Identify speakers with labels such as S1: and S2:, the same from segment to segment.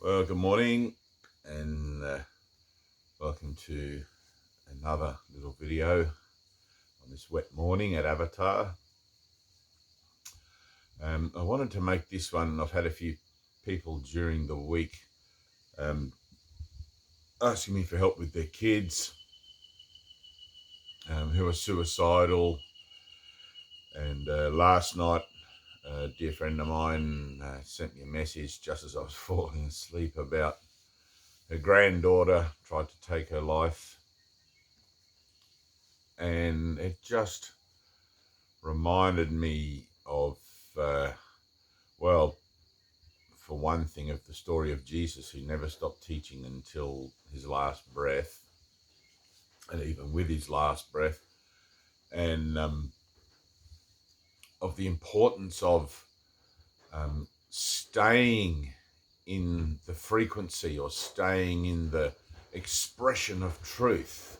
S1: Well, good morning and welcome to another little video on this wet morning at Avatar. I wanted to make this one, and I've had a few people during the week asking me for help with their kids who are suicidal. And last night, a dear friend of mine sent me a message just as I was falling asleep about her granddaughter tried to take her life. And it just reminded me of, well, for one thing, of the story of Jesus, who never stopped teaching until his last breath, and even with his last breath, and of the importance of staying in the frequency or staying in the expression of truth.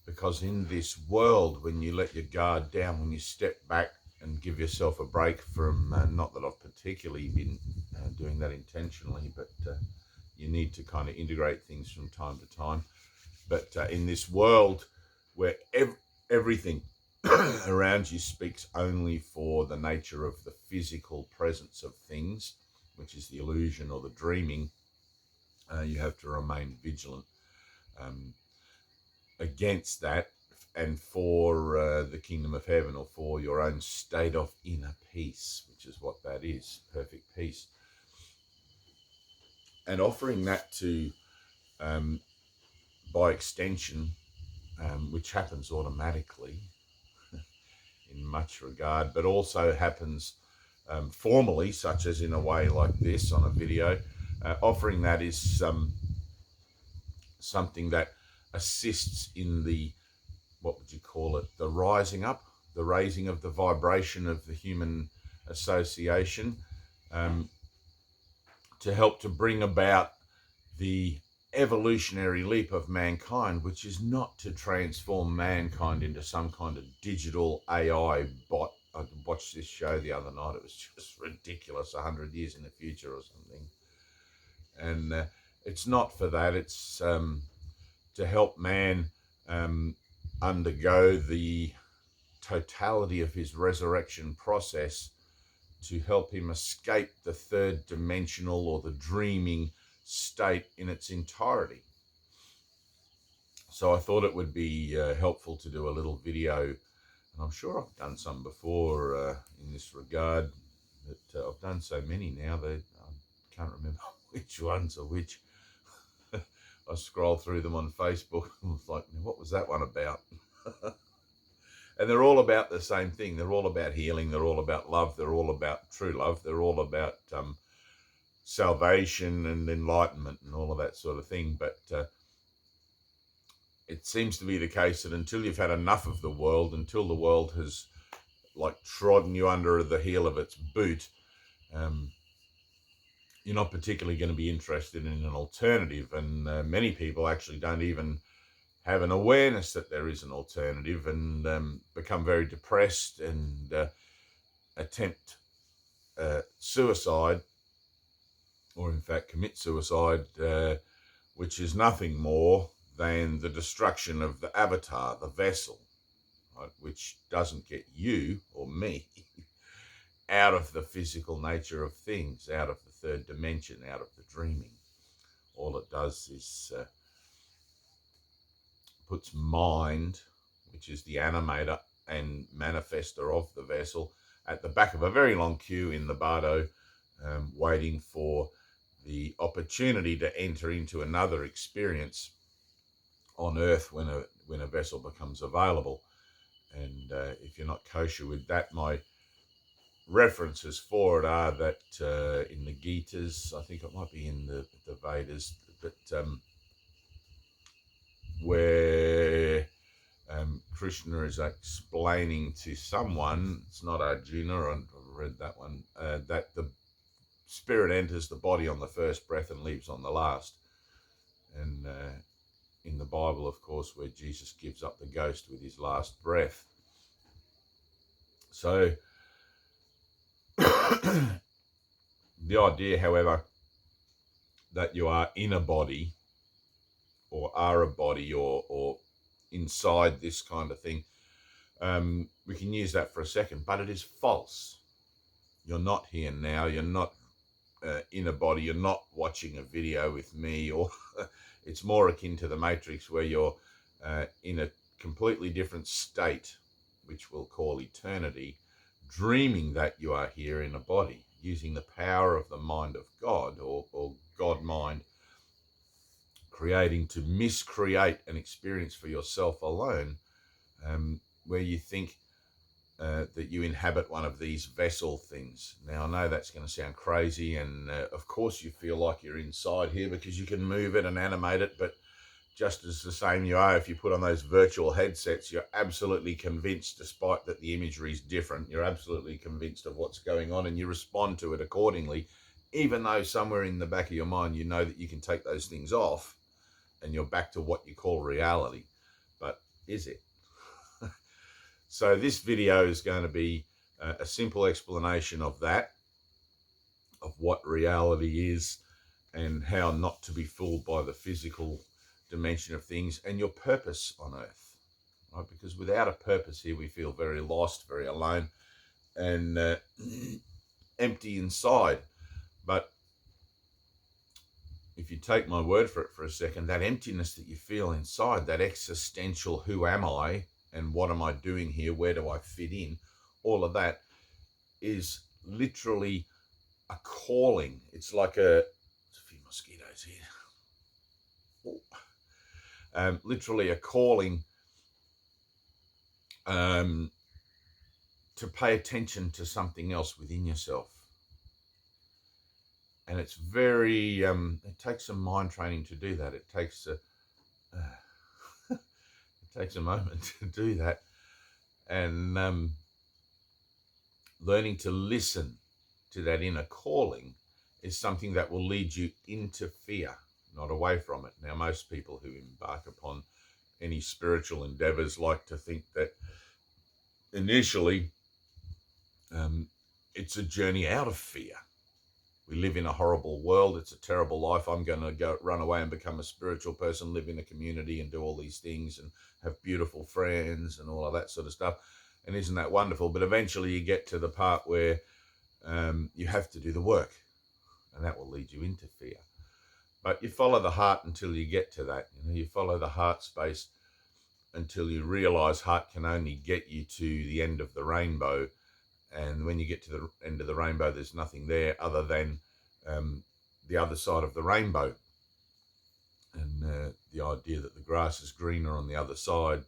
S1: Because in this world, when you let your guard down, when you step back and give yourself a break from, not that I've particularly been doing that intentionally, but you need to kind of integrate things from time to time. But in this world where everything around you speaks only for the nature of the physical presence of things, which is the illusion or the dreaming, you have to remain vigilant against that, and for the kingdom of heaven, or for your own state of inner peace, which is what that is, perfect peace. And offering that to, by extension, which happens automatically in much regard, but also happens formally, such as in a way like this on a video. Offering that is something that assists in the, what would you call it, the rising up, the raising of the vibration of the human association, to help to bring about the evolutionary leap of mankind, which is not to transform mankind into some kind of digital AI bot. I watched this show the other night. It was just ridiculous, 100 years in the future or something. And it's not for that. It's to help man undergo the totality of his resurrection process, to help him escape the third dimensional or the dreaming state in its entirety. So I thought it would be helpful to do a little video, and I'm sure I've done some before in this regard, but I've done so many now that I can't remember which ones are which. I scroll through them on Facebook and was like, what was that one about? And they're all about the same thing. They're all about healing. They're all about love. They're all about true love. They're all about salvation and enlightenment and all of that sort of thing. But it seems to be the case that until you've had enough of the world, until the world has like trodden you under the heel of its boot, you're not particularly going to be interested in an alternative. And many people actually don't even have an awareness that there is an alternative, and become very depressed and attempt suicide, or in fact commit suicide, which is nothing more than the destruction of the avatar, the vessel, right, which doesn't get you or me out of the physical nature of things, out of the third dimension, out of the dreaming. All it does is puts mind, which is the animator and manifester of the vessel, at the back of a very long queue in the bardo, waiting for the opportunity to enter into another experience on Earth when a vessel becomes available. And if you're not kosher with that, my references for it are that in the Gitas, I think it might be in the Vedas, but where Krishna is explaining to someone, it's not Arjuna, I've read that one, that the spirit enters the body on the first breath and leaves on the last. And in the Bible, of course, where Jesus gives up the ghost with his last breath. So the idea, however, that you are in a body or are a body or inside this kind of thing, we can use that for a second, but it is false. You're not here now. You're not in a body. You're not watching a video with me, or it's more akin to the Matrix, where you're in a completely different state, which we'll call eternity, dreaming that you are here in a body, using the power of the mind of God, or God mind, creating to miscreate an experience for yourself alone, where you think that you inhabit one of these vessel things. Now, I know that's going to sound crazy, and of course you feel like you're inside here because you can move it and animate it, but just as the same you are, if you put on those virtual headsets, you're absolutely convinced, despite that the imagery is different, you're absolutely convinced of what's going on, and you respond to it accordingly, even though somewhere in the back of your mind you know that you can take those things off and you're back to what you call reality. But is it? So this video is going to be a simple explanation of that, of what reality is and how not to be fooled by the physical dimension of things, and your purpose on earth, right? Because without a purpose here, we feel very lost, very alone, and empty inside. But if you take my word for it for a second, that emptiness that you feel inside, that existential who am I and what am I doing here, where do I fit in, all of that is literally a calling. It's like there's a few mosquitoes here. Literally a calling to pay attention to something else within yourself. And it's very, it takes some mind training to do that. It takes it takes a moment to do that. And learning to listen to that inner calling is something that will lead you into fear, not away from it. Now, most people who embark upon any spiritual endeavors like to think that initially it's a journey out of fear. We live in a horrible world. It's a terrible life. I'm going to go run away and become a spiritual person, live in a community and do all these things and have beautiful friends and all of that sort of stuff. And isn't that wonderful? But eventually you get to the part where you have to do the work, and that will lead you into fear. But you follow the heart until you get to that. You follow the heart space until you realize heart can only get you to the end of the rainbow. And when you get to the end of the rainbow, there's nothing there other than the other side of the rainbow. And the idea that the grass is greener on the other side,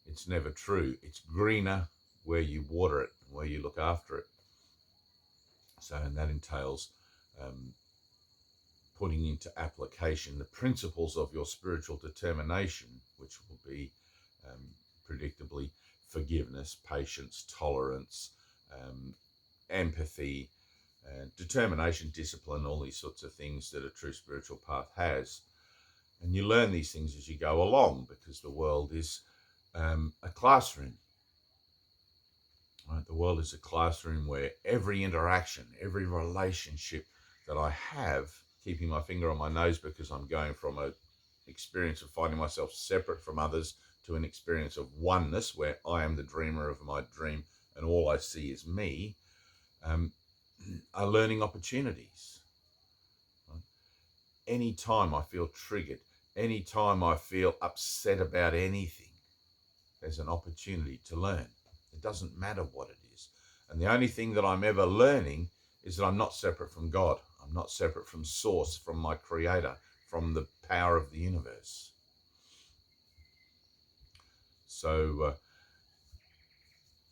S1: it's never true. It's greener where you water it, where you look after it. So, and that entails putting into application the principles of your spiritual determination, which will be predictably forgiveness, patience, tolerance, empathy, determination, discipline, all these sorts of things that a true spiritual path has. And you learn these things as you go along, because the world is a classroom. Right? The world is a classroom where every interaction, every relationship that I have, keeping my finger on my nose because I'm going from an experience of finding myself separate from others to an experience of oneness where I am the dreamer of my dream and all I see is me, are learning opportunities. Right? Anytime I feel triggered, anytime I feel upset about anything, there's an opportunity to learn. It doesn't matter what it is. And the only thing that I'm ever learning is that I'm not separate from God. I'm not separate from Source, from my Creator, from the power of the universe. So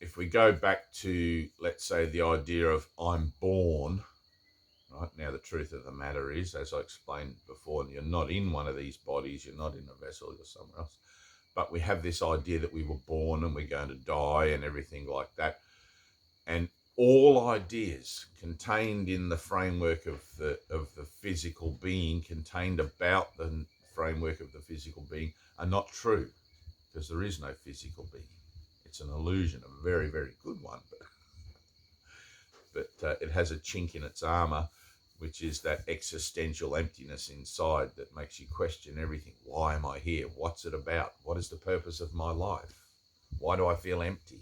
S1: if we go back to, let's say, the idea of I'm born, right? Now, the truth of the matter is, as I explained before, you're not in one of these bodies, you're not in a vessel, you're somewhere else. But we have this idea that we were born and we're going to die and everything like that. And all ideas contained in the framework of the physical being, contained about the framework of the physical being, are not true, because there is no physical being. It's an illusion, a very, very good one, but it has a chink in its armor, which is that existential emptiness inside that makes you question everything. Why am I here? What's it about? What is the purpose of my life? Why do I feel empty?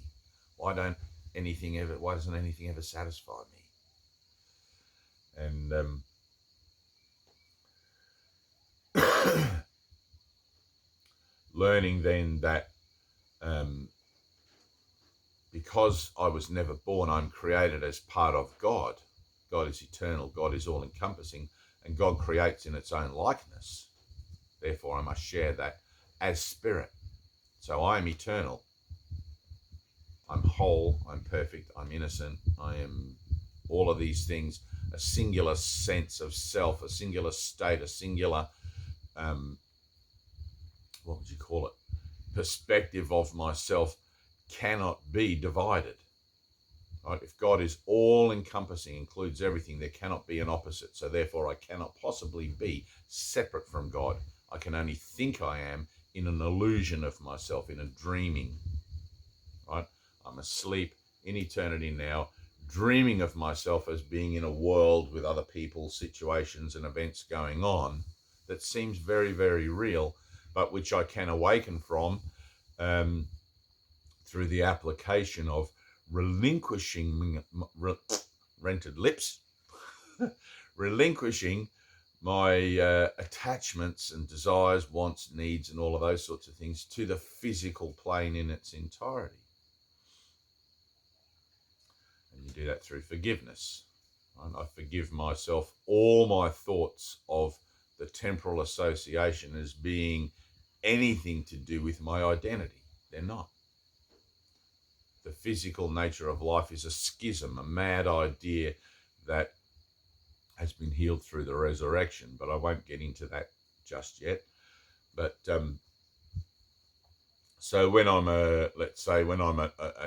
S1: Why doesn't anything ever satisfy me? And learning then that because I was never born, I'm created as part of God. God is eternal, God is all-encompassing, and God creates in its own likeness. Therefore, I must share that as spirit. So I am eternal. I'm whole, I'm perfect, I'm innocent, I am all of these things, a singular sense of self, a singular state, a singular, what would you call it, perspective of myself cannot be divided. Right? If God is all-encompassing, includes everything, there cannot be an opposite. So therefore, I cannot possibly be separate from God. I can only think I am in an illusion of myself, in a dreaming. Right? I'm asleep in eternity now, dreaming of myself as being in a world with other people, situations, and events going on that seems very, very real, but which I can awaken from through the application of relinquishing rented lips, relinquishing my attachments and desires, wants, needs, and all of those sorts of things to the physical plane in its entirety. And you do that through forgiveness. Right? I forgive myself all my thoughts of the temporal association as being anything to do with my identity. They're not. The physical nature of life is a schism, a mad idea that has been healed through the resurrection, but I won't get into that just yet. But so when I'm a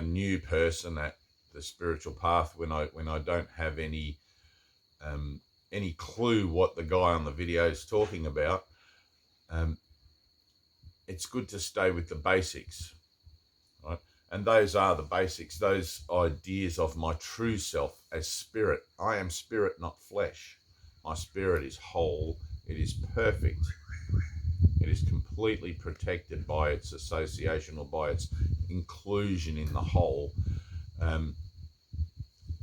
S1: new person at the spiritual path, when I don't have any clue what the guy on the video is talking about, it's good to stay with the basics, right? And those are the basics, those ideas of my true self as spirit. I am spirit, not flesh. My spirit is whole. It is perfect. It is completely protected by its association or by its inclusion in the whole.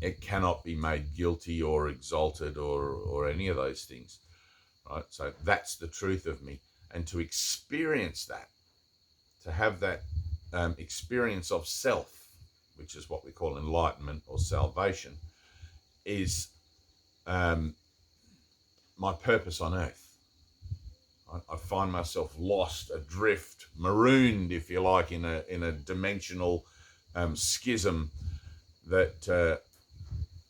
S1: It cannot be made guilty or exalted or any of those things, right? So that's the truth of me. And to experience that, to have that experience of self, which is what we call enlightenment or salvation, is my purpose on earth. I find myself lost, adrift, marooned, if you like, in a dimensional schism that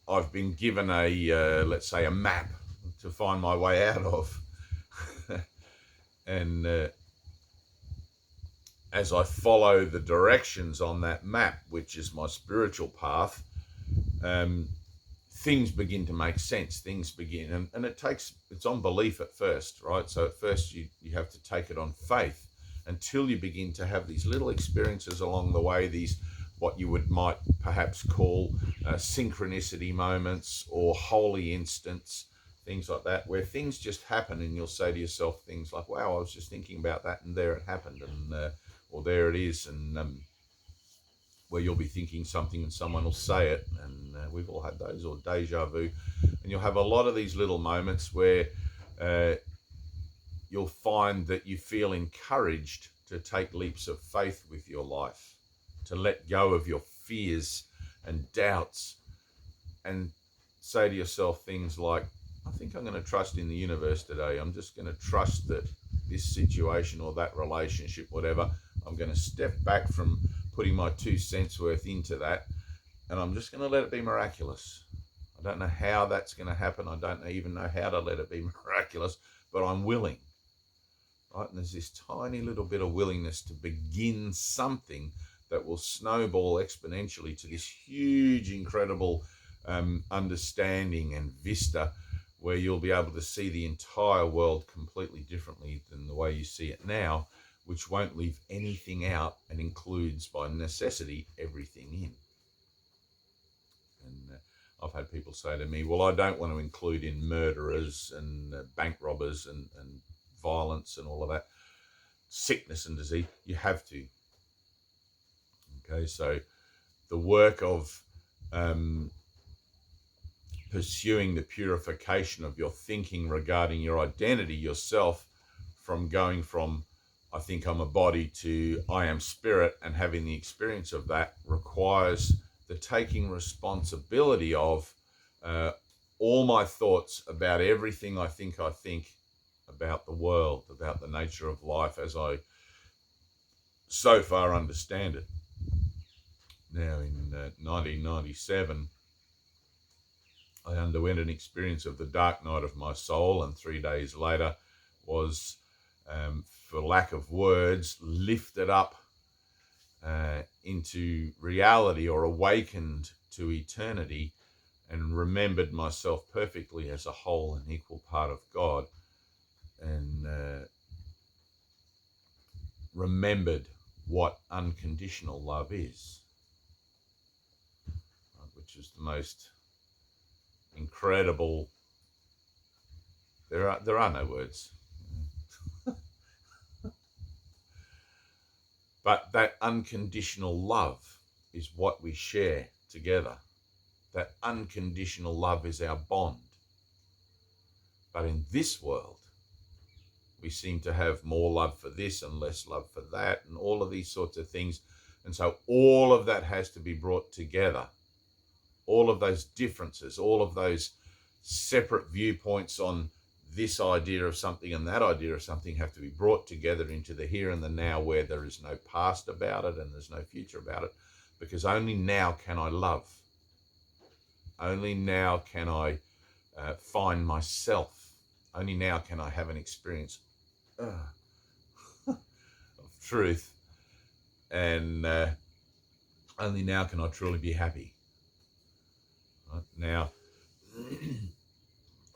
S1: I've been given let's say, a map to find my way out of. And as I follow the directions on that map, which is my spiritual path, things begin to make sense. Things begin, and it's on belief at first, right? So at first you have to take it on faith until you begin to have these little experiences along the way, these what you might perhaps call synchronicity moments or holy instants, things like that, where things just happen and you'll say to yourself things like, wow, I was just thinking about that and there it happened, and or there it is, and where you'll be thinking something and someone will say it, and we've all had those, or deja vu, and you'll have a lot of these little moments where you'll find that you feel encouraged to take leaps of faith with your life, to let go of your fears and doubts and say to yourself things like, I think I'm going to trust in the universe today. I'm just going to trust that this situation or that relationship, whatever, I'm going to step back from putting my 2 cents worth into that, and I'm just going to let it be miraculous. I don't know how that's going to happen. I don't even know how to let it be miraculous, but I'm willing. Right? And there's this tiny little bit of willingness to begin something that will snowball exponentially to this huge, incredible understanding and vista, where you'll be able to see the entire world completely differently than the way you see it now, which won't leave anything out and includes by necessity everything in. And I've had people say to me, well, I don't want to include in murderers and bank robbers and violence and all of that, sickness and disease. You have to. Okay, so the work of pursuing the purification of your thinking regarding your identity, yourself, from going from I think I'm a body to I am spirit, and having the experience of that requires the taking responsibility of all my thoughts about everything I think about the world, about the nature of life as I so far understand it. Now, in 1997, I underwent an experience of the dark night of my soul, and 3 days later was, for lack of words, lifted up into reality, or awakened to eternity, and remembered myself perfectly as a whole and equal part of God, and remembered what unconditional love is, which is the most incredible. There are no words. But that unconditional love is what we share together. That unconditional love is our bond. But in this world, we seem to have more love for this and less love for that, and all of these sorts of things. And so all of that has to be brought together. All of those differences, all of those separate viewpoints on this idea of something and that idea of something have to be brought together into the here and the now, where there is no past about it and there's no future about it, because only now can I love. Only now can I find myself. Only now can I have an experience of truth, and only now can I truly be happy. Right? Now,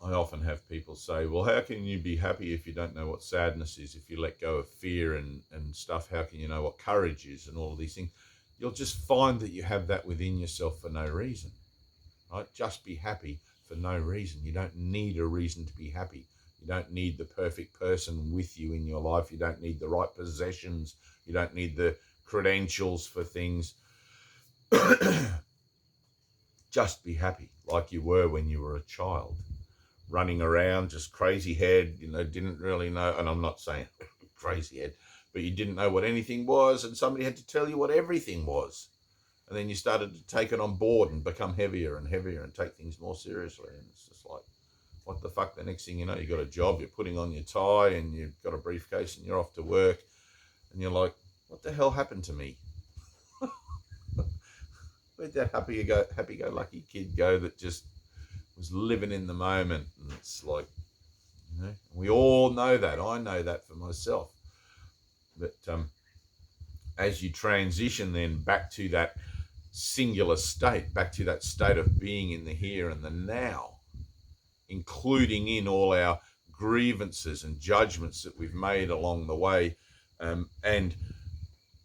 S1: I often have people say, well, how can you be happy if you don't know what sadness is? If you let go of fear and stuff, how can you know what courage is and all of these things? You'll just find that you have that within yourself for no reason. Right? Just be happy for no reason. You don't need a reason to be happy. You don't need the perfect person with you in your life. You don't need the right possessions. You don't need the credentials for things. Just be happy like you were when you were a child, running around, just crazy head, didn't really know. And I'm not saying crazy head, but you didn't know what anything was, and somebody had to tell you what everything was. And then you started to take it on board and become heavier and heavier and take things more seriously. And it's just like, what the fuck? The next thing you know, you got a job, you're putting on your tie and you've got a briefcase and you're off to work. And you're like, what the hell happened to me? Where'd that happy-go-lucky kid go that just was living in the moment? And it's like, we all know that. I know that for myself. But as you transition then back to that singular state, back to that state of being in the here and the now, including in all our grievances and judgments that we've made along the way, and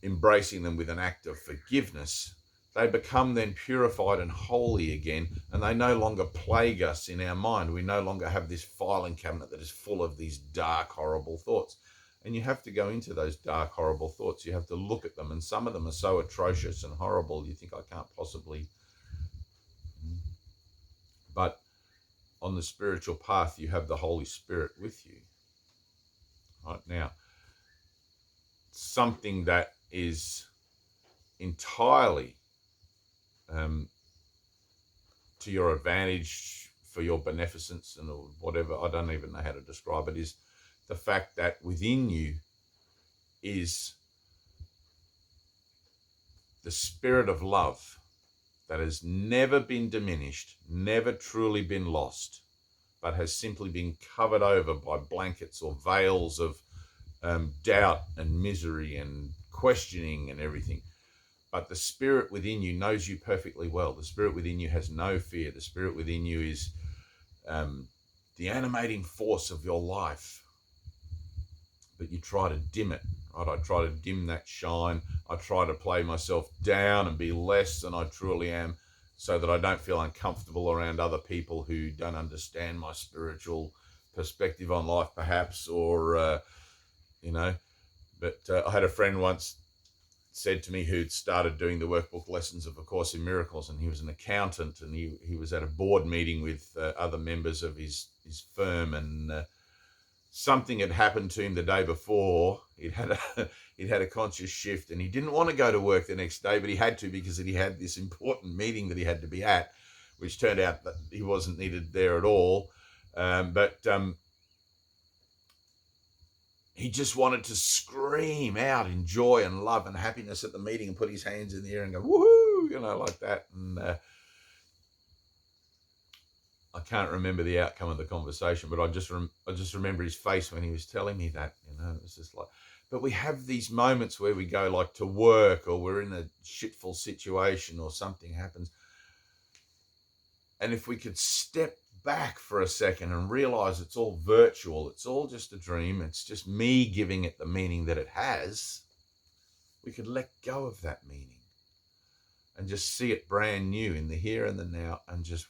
S1: embracing them with an act of forgiveness, they become then purified and holy again, and they no longer plague us in our mind. We no longer have this filing cabinet that is full of these dark, horrible thoughts. And you have to go into those dark, horrible thoughts. You have to look at them, and some of them are so atrocious and horrible, you think, I can't possibly. But on the spiritual path, you have the Holy Spirit with you. Right now, something that is entirely to your advantage, for your beneficence and whatever, I don't even know how to describe it, is the fact that within you is the spirit of love that has never been diminished, never truly been lost, but has simply been covered over by blankets or veils of doubt and misery and questioning and everything. But the spirit within you knows you perfectly well. The spirit within you has no fear. The spirit within you is the animating force of your life. But you try to dim it, right? I try to dim that shine. I try to play myself down and be less than I truly am. so that I don't feel uncomfortable around other people who don't understand my spiritual perspective on life, perhaps, or, you know. But I had a friend once said to me who'd started doing the workbook lessons of A Course in Miracles, and he was an accountant, and he was at a board meeting with other members of his firm, and something had happened to him the day before. He'd had a conscious shift, and he didn't want to go to work the next day, but he had to because he had this important meeting that he had to be at, which turned out that he wasn't needed there at all. But he just wanted to scream out in joy and love and happiness at the meeting and put his hands in the air and go, woohoo, you know, like that. And I can't remember the outcome of the conversation, but I just remember his face when he was telling me that, you know. It was just like, but we have these moments where we go like to work, or we're in a shitful situation, or something happens. And if we could step back for a second and realize it's all virtual, it's all just a dream, it's just me giving it the meaning that it has, we could let go of that meaning and just see it brand new in the here and the now, and just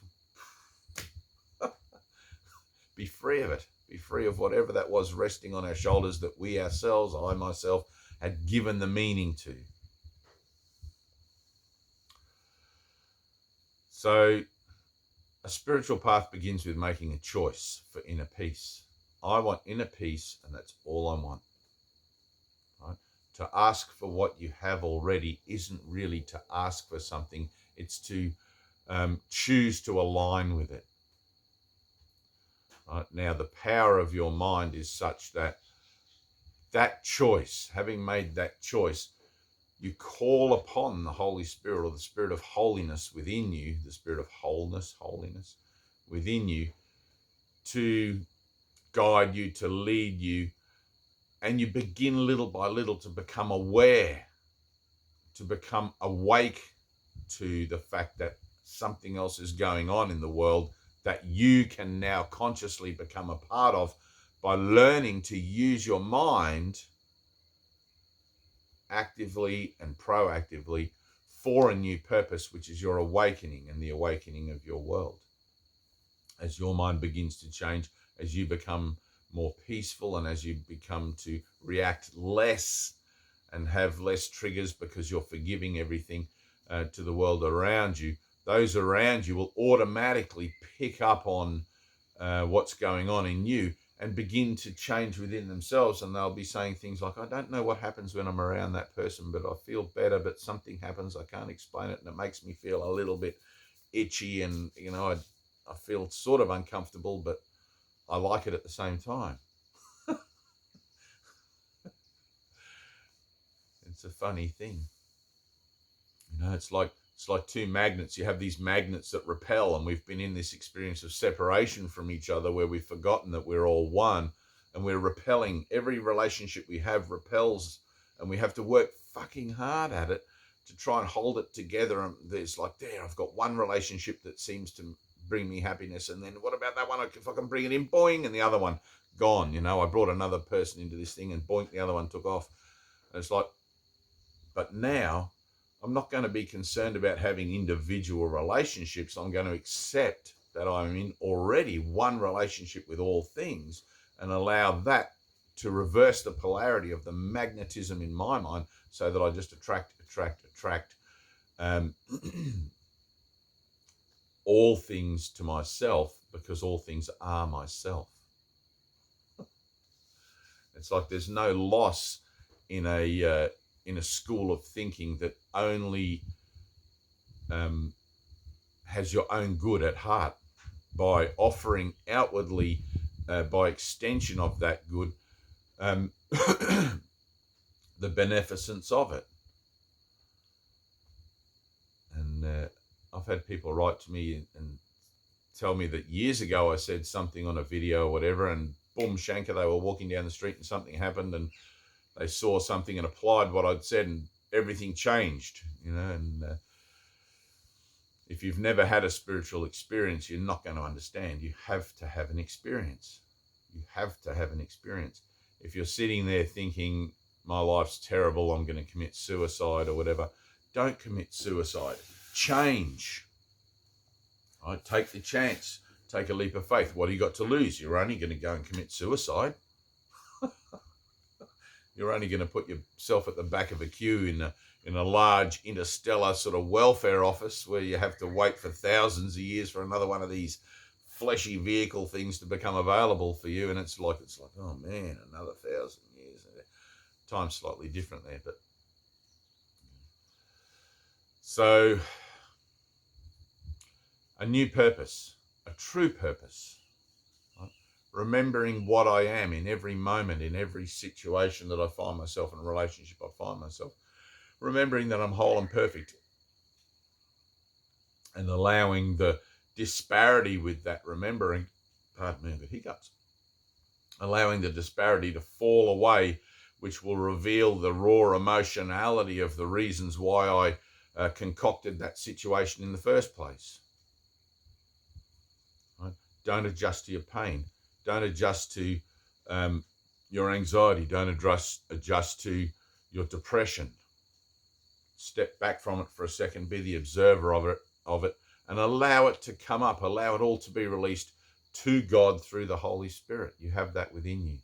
S1: be free of it, be free of whatever that was resting on our shoulders that we ourselves, I myself, had given the meaning to. So a spiritual path begins with making a choice for inner peace. I want inner peace, and that's all I want. Right? To ask for what you have already isn't really to ask for something. It's to choose to align with it. Right? Now, the power of your mind is such that that choice, having made that choice, you call upon the Holy Spirit, or the Spirit of holiness within you, the Spirit of wholeness, holiness within you, to guide you, to lead you. And you begin little by little to become aware, to become awake to the fact that something else is going on in the world that you can now consciously become a part of by learning to use your mind actively and proactively for a new purpose, which is your awakening and the awakening of your world. As your mind begins to change, as you become more peaceful, and as you become to react less and have less triggers because you're forgiving everything to the world around you, those around you will automatically pick up on what's going on in you and begin to change within themselves. And they'll be saying things like, I don't know what happens when I'm around that person, but I feel better, but something happens, I can't explain it, and it makes me feel a little bit itchy, and, you know, I feel sort of uncomfortable, but I like it at the same time. It's a funny thing. You know, it's like two magnets. You have these magnets that repel, and we've been in this experience of separation from each other where we've forgotten that we're all one, and we're repelling. Every relationship we have repels, and we have to work fucking hard at it to try and hold it together. And there's like, there, I've got one relationship that seems to bring me happiness, and then what about that one? If I can bring it in, boing, and the other one gone. You know, I brought another person into this thing, and boink, the other one took off. And it's like, but now I'm not going to be concerned about having individual relationships. I'm going to accept that I'm in already one relationship with all things, and allow that to reverse the polarity of the magnetism in my mind, so that I just attract all things to myself, because all things are myself. It's like there's no loss in a school of thinking that only has your own good at heart, by offering outwardly, by extension of that good, the beneficence of it. And I've had people write to me and tell me that years ago I said something on a video or whatever, and boom, shanker, they were walking down the street and something happened, and they saw something and applied what I'd said, and everything changed, you know. And if you've never had a spiritual experience, you're not going to understand. You have to have an experience. You have to have an experience. If you're sitting there thinking, my life's terrible, I'm going to commit suicide or whatever, don't commit suicide. Change. Right? Take the chance. Take a leap of faith. What do you got to lose? You're only going to go and commit suicide. You're only going to put yourself at the back of a queue in a large interstellar sort of welfare office where you have to wait for thousands of years for another one of these fleshy vehicle things to become available for you. And it's like, oh man, another 1,000 years. Time's slightly different there, but so a new purpose, a true purpose. Right? Remembering what I am in every moment, in every situation that I find myself in, a relationship I find myself. Remembering that I'm whole and perfect, and allowing the disparity with that remembering, pardon me, the hiccups, allowing the disparity to fall away, which will reveal the raw emotionality of the reasons why I concocted that situation in the first place. Right? Don't adjust to your pain. Don't adjust to your anxiety. Don't adjust to your depression. Step back from it for a second. Be the observer of it, and allow it to come up. Allow it all to be released to God through the Holy Spirit. You have that within you.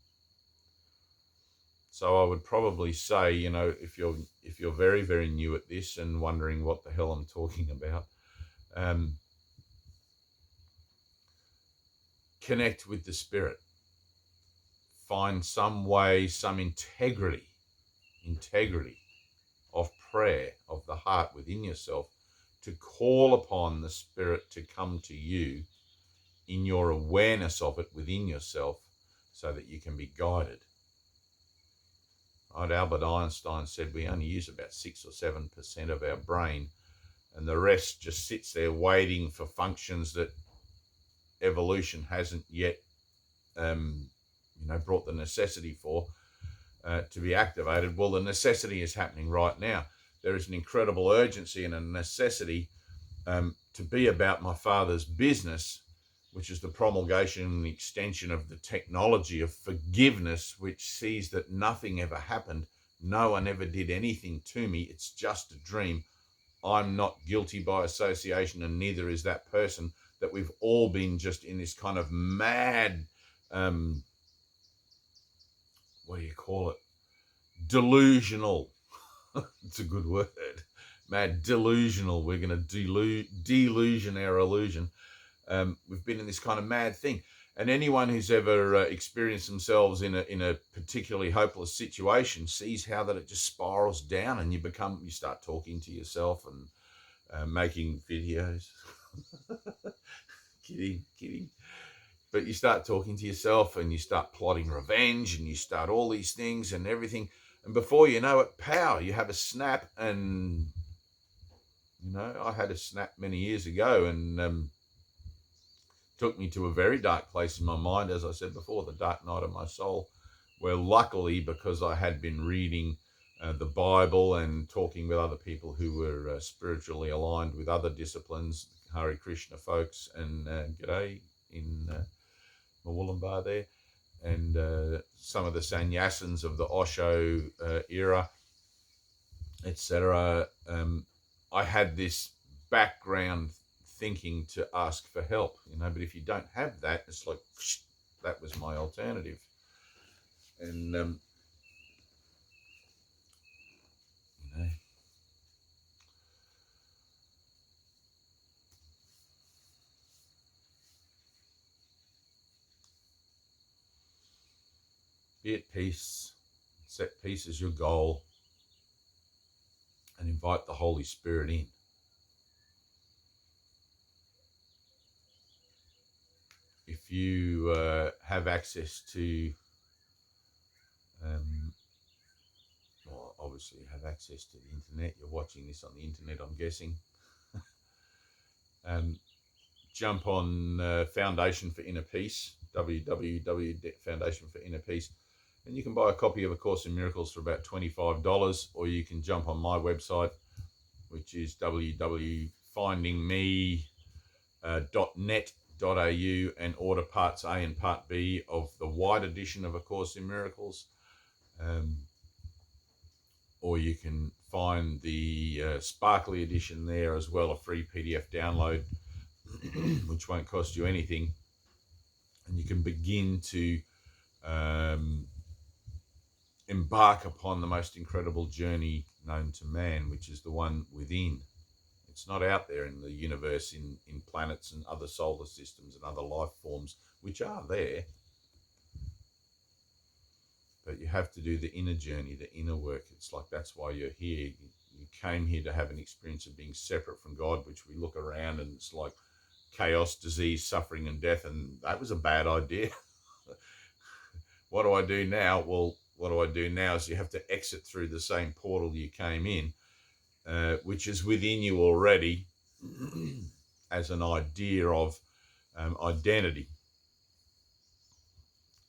S1: So I would probably say, if you're very, very new at this and wondering what the hell I'm talking about, connect with the Spirit. Find some way, some integrity of prayer, of the heart within yourself, to call upon the Spirit to come to you in your awareness of it within yourself so that you can be guided. Right? Albert Einstein said we only use about 6 or 7% of our brain, and the rest just sits there waiting for functions that evolution hasn't yet brought the necessity for to be activated. Well, the necessity is happening right now. There is an incredible urgency and a necessity to be about my Father's business, which is the promulgation and the extension of the technology of forgiveness, which sees that nothing ever happened. No one ever did anything to me. It's just a dream. I'm not guilty by association, and neither is that person. That we've all been just in this kind of mad, delusional. It's a good word. Mad delusional. We're going to delusion our illusion. We've been in this kind of mad thing. And anyone who's ever experienced themselves in a particularly hopeless situation sees how that it just spirals down, and you start talking to yourself and making videos. Kidding. But you start talking to yourself and you start plotting revenge and you start all these things and everything. And before you know it, pow, you have a snap. And, I had a snap many years ago, and took me to a very dark place in my mind, as I said before, the dark night of my soul, where luckily, because I had been reading the Bible and talking with other people who were spiritually aligned with other disciplines, Hare Krishna folks, and g'day in Mawulambar there, and some of the sannyasins of the Osho era, etc. I had this background thinking to ask for help, but if you don't have that, it's like, that was my alternative. And, be at peace, set peace as your goal, and invite the Holy Spirit in. If you have access to, obviously you have access to the internet, you're watching this on the internet, I'm guessing, jump on Foundation for Inner Peace, www.foundation for Inner Peace, and you can buy a copy of A Course in Miracles for about $25, or you can jump on my website, which is www.findingme.net.au, and order parts A and part B of the white edition of A Course in Miracles. Or you can find the sparkly edition there as well, a free PDF download which won't cost you anything. And you can begin to embark upon the most incredible journey known to man, which is the one within. It's not out there in the universe, in planets and other solar systems and other life forms, which are there. But you have to do the inner journey, the inner work. It's like that's why you're here. You came here to have an experience of being separate from God, which we look around and it's like chaos, disease, suffering, and death. And that was a bad idea. What do I do now? Well, what do I do now is you have to exit through the same portal you came in, which is within you already as an idea of identity.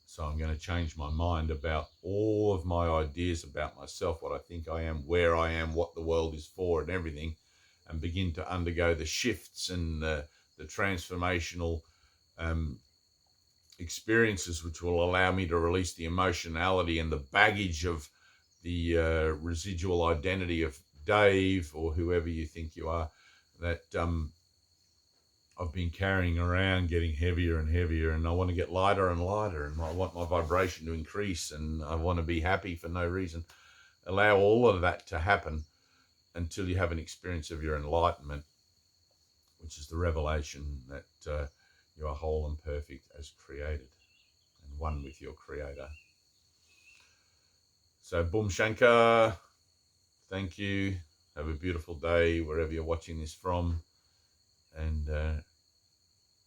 S1: So I'm going to change my mind about all of my ideas about myself, what I think I am, where I am, what the world is for and everything, and begin to undergo the shifts and the transformational experiences which will allow me to release the emotionality and the baggage of the residual identity of Dave or whoever you think you are, that I've been carrying around, getting heavier and heavier, and I want to get lighter and lighter, and I want my vibration to increase, and I want to be happy for no reason. Allow all of that to happen until you have an experience of your enlightenment, which is the revelation that you are whole and perfect as created and one with your creator. So Boom Shankar, thank you. Have a beautiful day wherever you're watching this from. And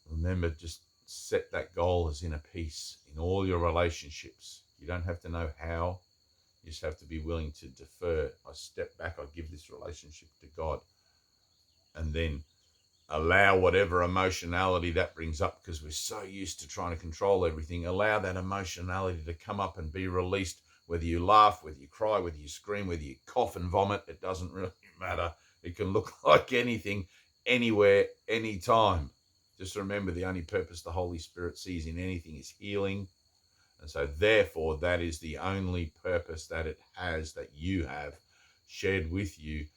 S1: remember, just set that goal as inner peace in all your relationships. You don't have to know how. You just have to be willing to defer. I step back, I give this relationship to God. And then allow whatever emotionality that brings up, because we're so used to trying to control everything. Allow that emotionality to come up and be released. Whether you laugh, whether you cry, whether you scream, whether you cough and vomit, it doesn't really matter. It can look like anything, anywhere, anytime. Just remember, the only purpose the Holy Spirit sees in anything is healing. And so therefore, that is the only purpose that it has, that you have shared with you.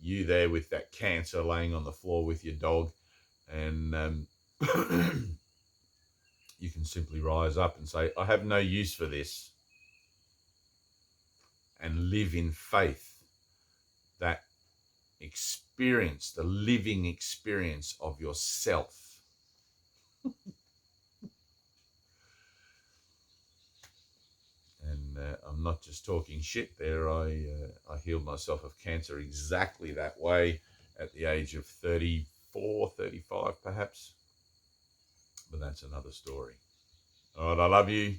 S1: You there with that cancer laying on the floor with your dog, and you can simply rise up and say, I have no use for this, and live in faith that experience, the living experience of yourself. And I'm not just talking shit there. I healed myself of cancer exactly that way at the age of 34, 35 perhaps. But that's another story. All right, I love you.